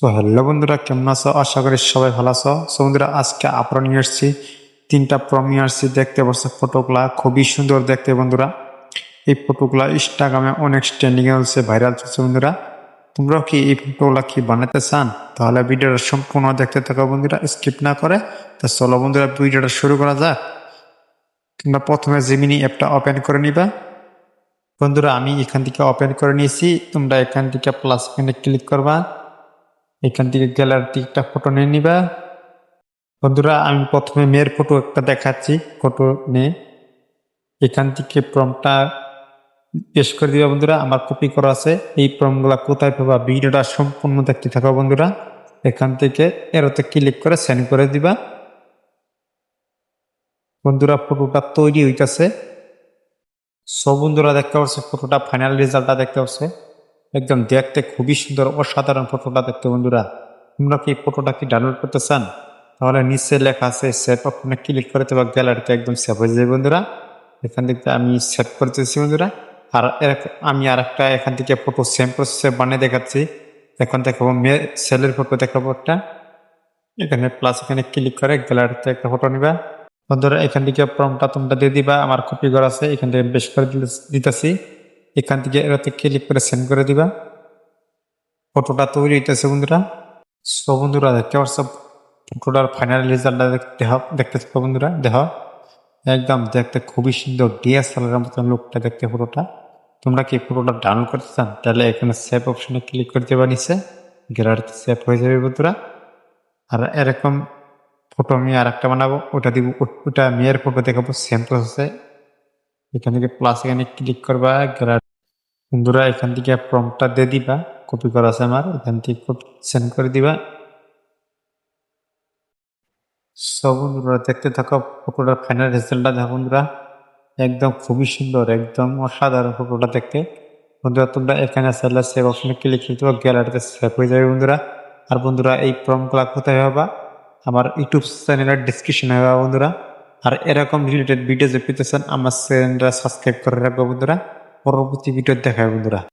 Hello বন্ধুরা, কেমন আছো? আশা করি সবাই ভালো আছো। বন্ধুরা, আজকে আবার নিয়ে আসছি তিনটা প্রম নিয়ে আসছি। দেখতে পাচ্ছ ফটোগুলা খুবই সুন্দর দেখতে বন্ধুরা। এই ফটোগুলা ইনস্টাগ্রামে অনেক ট্রেন্ডিং এ হচ্ছে, ভাইরাল চলছে বন্ধুরা। তোমরাও কি এই ফটোগুলা কি বানাতে চান? তাহলে ভিডিওটা সম্পূর্ণ দেখতে থাকো বন্ধুরা, স্কিপ না করে। তো চলো বন্ধুরা, ভিডিওটা শুরু করা যাক। তোমরা প্রথমে জেমিনি অ্যাপটা ওপেন করে নিবা বন্ধুরা। আমি এখান থেকে ওপেন করে নিয়েছি। তোমরা এখান থেকে প্লাস এখানে ক্লিক করবা। এখান থেকে গ্যালারিতে একটা ফটো নিয়ে নিবা বন্ধুরা। আমি প্রথমে মেয়ের ফটো একটা দেখাচ্ছি, ফটো নিয়ে এখান থেকে প্রমটা পেশ করে দিবা বন্ধুরা। আমার কপি করা আছে। এই প্রমগুলা কোথায় পাবা? ভিডিওটা সম্পূর্ণ দেখতে থাকো বন্ধুরা। এখান থেকে এরোতে ক্লিক করে সেন্ড করে দিবা বন্ধুরা। ফটোটা তৈরি হইতেছে। সব বন্ধুরা দেখতে পাচ্ছে ফটোটা, ফাইনাল রেজাল্টটা দেখতে পাচ্ছে। একদম দেখতে খুবই সুন্দর, অসাধারণ ফটোটা দেখতে বন্ধুরা। তোমরা কি ফটোটা কি ডাউনলোড করতে চান? তাহলে নিচে লেখা আছে সেভ অপশনে ক্লিক করে দেবা, গ্যালারিতে একদম সেভ হয়ে যাবে বন্ধুরা। এখান থেকে আমি সেভ করতেছি বন্ধুরা। আর আমি আর একটা এখান থেকে ফটো সেম প্রসেসে বানিয়ে দেখাচ্ছি। এখন দেখাবো মেয়ে ছেলের ফটো দেখাবো একটা। এখানে প্লাস এখানে ক্লিক করে গ্যালারিতে একটা ফটো নিবা বন্ধুরা। এখান থেকে প্রমটা তোমরা দিয়ে দিবা। আমার কপি করা আছে, এখান থেকে বেশ করে দিতেছি। এখান থেকে এটাতে ক্লিক করে সেন্ড করে দিবা। ফটোটা তৈরি হইতেছে বন্ধুরা। সো বন্ধুরা দেখতে পাচ্ছ ফটোটার ফাইনাল রেজাল্টটা দেখতে থাকো বন্ধুরা। দেখো একদম দেখতে খুবই সুন্দর, ডিএসএলআর মতন লুকটা দেখতে ফটোটা। তোমরা কি ফটোটা ডাউনলোড করতে চান? তাহলে এখানে সেভ অপশনে ক্লিক করে দেবা, নিচে গ্যালারিতে সেভ হয়ে যাবে বন্ধুরা। আর এরকম ফটো আমি আর একটা বানাবো, ওটা দিব। ওটা মেয়ের ফটো দেখাবো সেম প্রসেসে। এখান থেকে প্লাস এখানে ক্লিক করবা গ্যালারি বন্ধুরা। এখান থেকে প্রম্পটটা দিয়ে দিবা, কপি করা আছে আমার। এখান থেকে সেন্ড করে দিবা। সব বন্ধুরা দেখতে থাকো ফটোটার ফাইনাল রেজাল্টটা দেখো বন্ধুরা। একদম খুবই সুন্দর, একদম অসাধারণ ফটোটা দেখতে বন্ধুরা। তোমরা এখানে চাইলে সেভ অপশনে ক্লিক করতে পারো, গ্যালারিতে সেভ হয়ে যাবে বন্ধুরা। আর বন্ধুরা, এই প্রমগুলা কোথায় পাবা? আমার ইউটিউব চ্যানেলের ডিসক্রিপশনে পাবা বন্ধুরা। আর এরকম রিলেটেড ভিডিও যে পেতে চান, আমার চ্যানেলটা সাবস্ক্রাইব করে রাখবো বন্ধুরা। পরবর্তী ভিডিও দেখাবে বন্ধুরা।